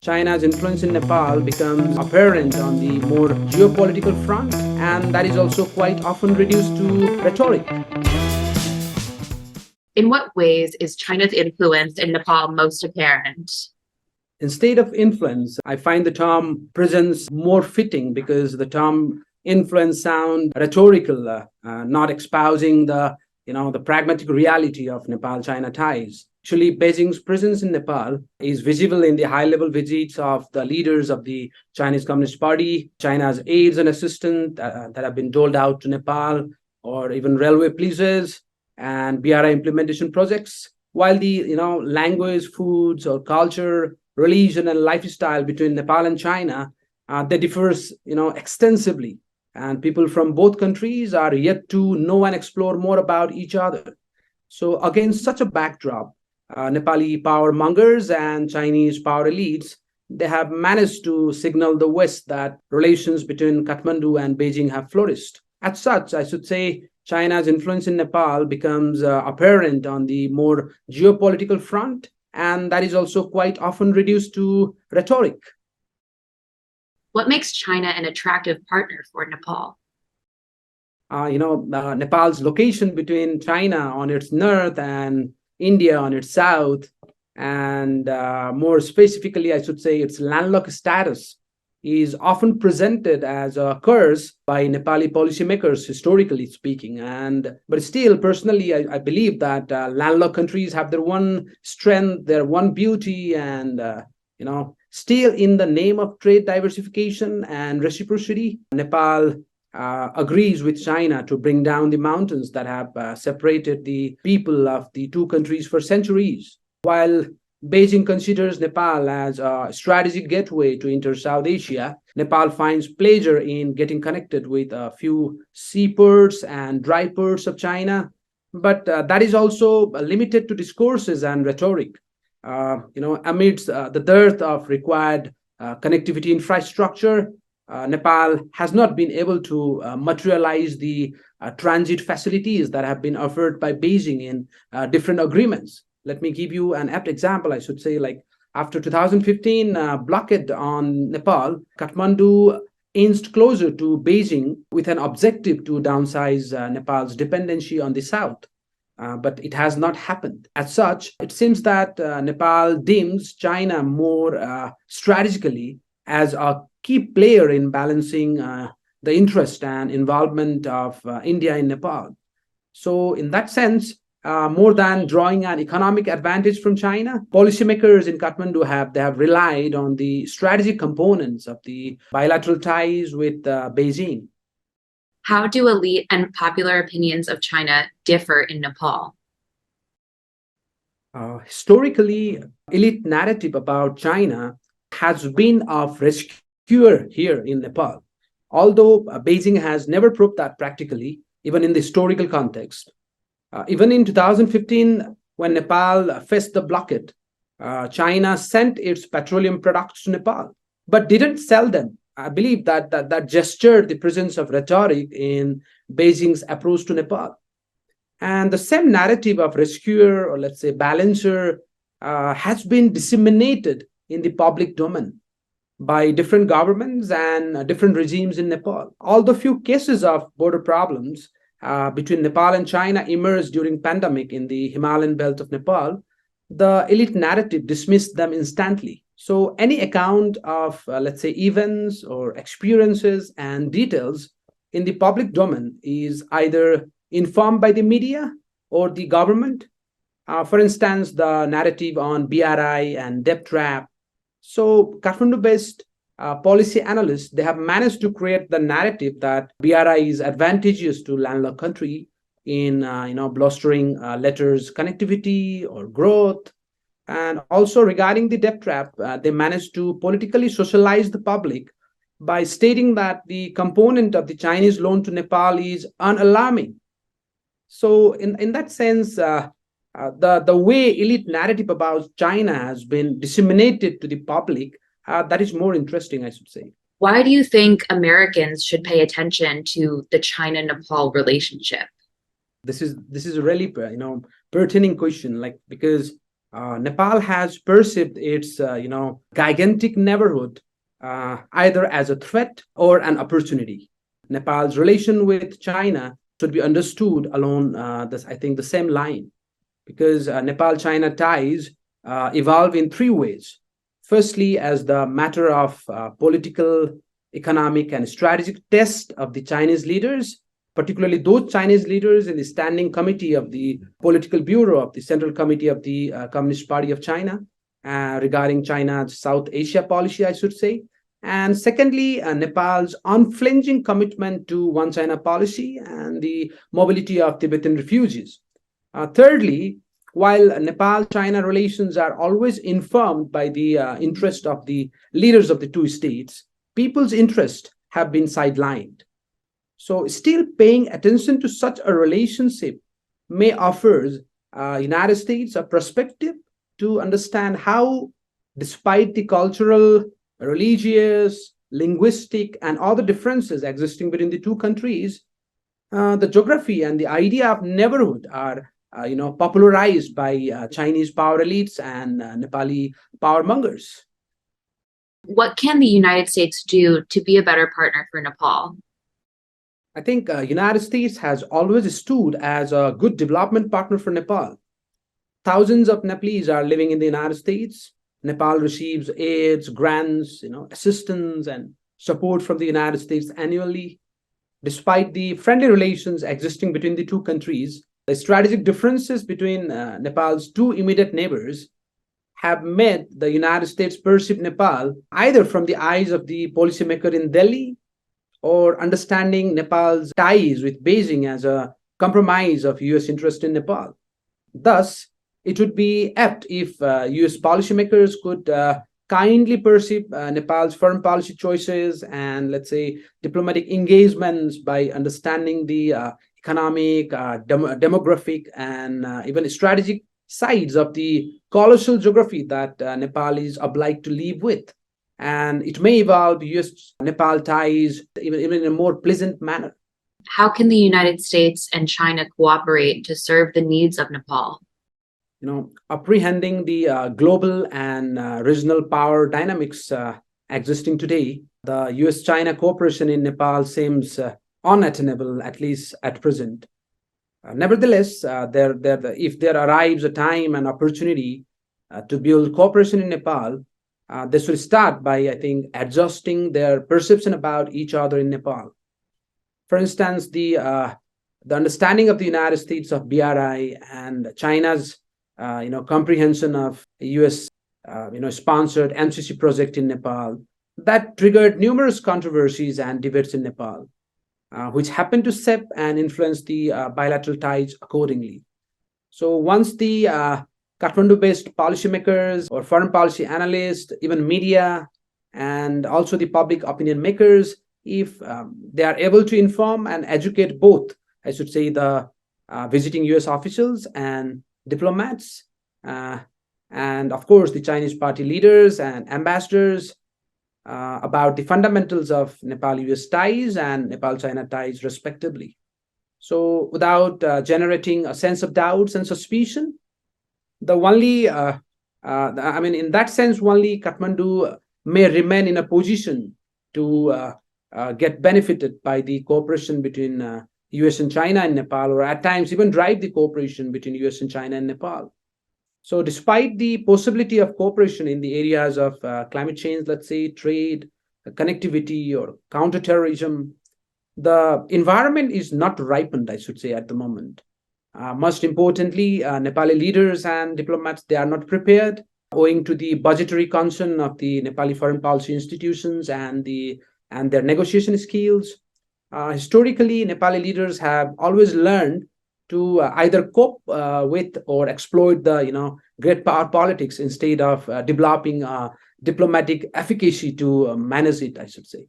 China's influence in Nepal becomes apparent on the more geopolitical front, and that is also quite often reduced to rhetoric. In what ways is China's influence in Nepal most apparent? Instead of influence, I find the term presence more fitting because the term influence sound rhetorical, not espousing the pragmatic reality of Nepal-China ties. Actually, Beijing's presence in Nepal is visible in the high-level visits of the leaders of the Chinese Communist Party, China's aids and assistance that have been doled out to Nepal, or even railway pledges and BRI implementation projects. While the language, foods, or culture, religion, and lifestyle between Nepal and China, they differs extensively, and people from both countries are yet to know and explore more about each other. So against such a backdrop, Nepali power mongers and Chinese power elites, they have managed to signal the West that relations between Kathmandu and Beijing have flourished. As such, I should say China's influence in Nepal becomes apparent on the more geopolitical front, and that is also quite often reduced to rhetoric. What makes China an attractive partner for Nepal? Nepal's location between China on its north and India on its south, and more specifically, I should say its landlocked status, is often presented as a curse by Nepali policymakers, historically speaking. But still, personally, I believe that landlocked countries have their one strength, their one beauty, and still in the name of trade diversification and reciprocity, Nepal agrees with China to bring down the mountains that have separated the people of the two countries for centuries. While Beijing considers Nepal as a strategic gateway to inter-South Asia, Nepal finds pleasure in getting connected with a few seaports and dry ports of China, but that is also limited to discourses and rhetoric. Amidst the dearth of required connectivity infrastructure, Nepal has not been able to materialize the transit facilities that have been offered by Beijing in different agreements. Let me give you an apt example. I should say, like after 2015 blockade on Nepal, Kathmandu inched closer to Beijing with an objective to downsize Nepal's dependency on the south. But it has not happened. As such, it seems that Nepal deems China more strategically as a key player in balancing the interest and involvement of India in Nepal. So in that sense, more than drawing an economic advantage from China, policymakers in Kathmandu have relied on the strategic components of the bilateral ties with Beijing. How do elite and popular opinions of China differ in Nepal? Historically, elite narrative about China has been of rescuer here in Nepal, although Beijing has never proved that practically, even in the historical context. Even in 2015, when Nepal faced the blockade, China sent its petroleum products to Nepal, but didn't sell them. I believe that gestured the presence of rhetoric in Beijing's approach to Nepal. And the same narrative of rescuer, or let's say balancer, has been disseminated in the public domain by different governments and different regimes in Nepal. Although few cases of border problems between Nepal and China emerged during pandemic in the Himalayan belt of Nepal, the elite narrative dismissed them instantly. So any account of, let's say, events or experiences and details in the public domain is either informed by the media or the government. For instance, the narrative on BRI and debt trap. So Kathmandu-based policy analysts, they have managed to create the narrative that BRI is advantageous to landlocked country in blustering letters connectivity or growth. And also regarding the debt trap, they managed to politically socialize the public by stating that the component of the Chinese loan to Nepal is unalarming. So in that sense, the way elite narrative about China has been disseminated to the public, that is more interesting, I should say. Why do you think Americans should pay attention to the China-Nepal relationship? This is a really pertinent question, like because Nepal has perceived its, gigantic neighborhood either as a threat or an opportunity. Nepal's relation with China should be understood along I think, the same line, because Nepal-China ties evolve in three ways. Firstly, as the matter of political, economic, and strategic test of the Chinese leaders, particularly those Chinese leaders in the Standing Committee of the Political Bureau of the Central Committee of the Communist Party of China regarding China's South Asia policy, I should say. And secondly, Nepal's unflinching commitment to one China policy and the mobility of Tibetan refugees. Thirdly, while Nepal-China relations are always informed by the interest of the leaders of the two states, people's interests have been sidelined. So still paying attention to such a relationship may offer United States a perspective to understand how, despite the cultural, religious, linguistic, and other differences existing between the two countries, the geography and the idea of neighborhood are popularized by Chinese power elites and Nepali power mongers. What can the United States do to be a better partner for Nepal? I think United States has always stood as a good development partner for Nepal. Thousands of Nepalese are living in the United States. Nepal receives aids, grants, assistance, and support from the United States annually. Despite the friendly relations existing between the two countries, the strategic differences between Nepal's two immediate neighbors have made the United States perceive Nepal either from the eyes of the policymaker in Delhi or understanding Nepal's ties with Beijing as a compromise of US interest in Nepal. Thus, it would be apt if US policymakers could kindly perceive Nepal's foreign policy choices and, let's say, diplomatic engagements by understanding the economic, demographic, and even strategic sides of the colossal geography that Nepal is obliged to live with. And it may evolve US-Nepal ties even in a more pleasant manner. How can the United States and China cooperate to serve the needs of Nepal? Apprehending the global and regional power dynamics existing today, the US-China cooperation in Nepal seems unattainable, at least at present. Nevertheless, if there arrives a time and opportunity to build cooperation in Nepal, this will start by, I think, adjusting their perception about each other in Nepal. For instance, the understanding of the United States of BRI and China's, comprehension of US, sponsored MCC project in Nepal that triggered numerous controversies and debates in Nepal, which happened to shape and influence the bilateral ties accordingly. So once the Kathmandu-based policymakers or foreign policy analysts, even media, and also the public opinion makers, if they are able to inform and educate both, I should say, the visiting US officials and diplomats, and of course the Chinese party leaders and ambassadors about the fundamentals of Nepal-US ties and Nepal-China ties respectively. So without generating a sense of doubts and suspicion, in that sense, only Kathmandu may remain in a position to get benefited by the cooperation between US and China and Nepal, or at times even drive the cooperation between US and China and Nepal. So despite the possibility of cooperation in the areas of climate change, let's say, trade, connectivity, or counterterrorism, the environment is not ripened, I should say, at the moment. Most importantly, Nepali leaders and diplomats, they are not prepared owing to the budgetary concern of the Nepali foreign policy institutions and their negotiation skills. Historically, Nepali leaders have always learned to either cope with or exploit the great power politics instead of developing diplomatic efficacy to manage it, I should say.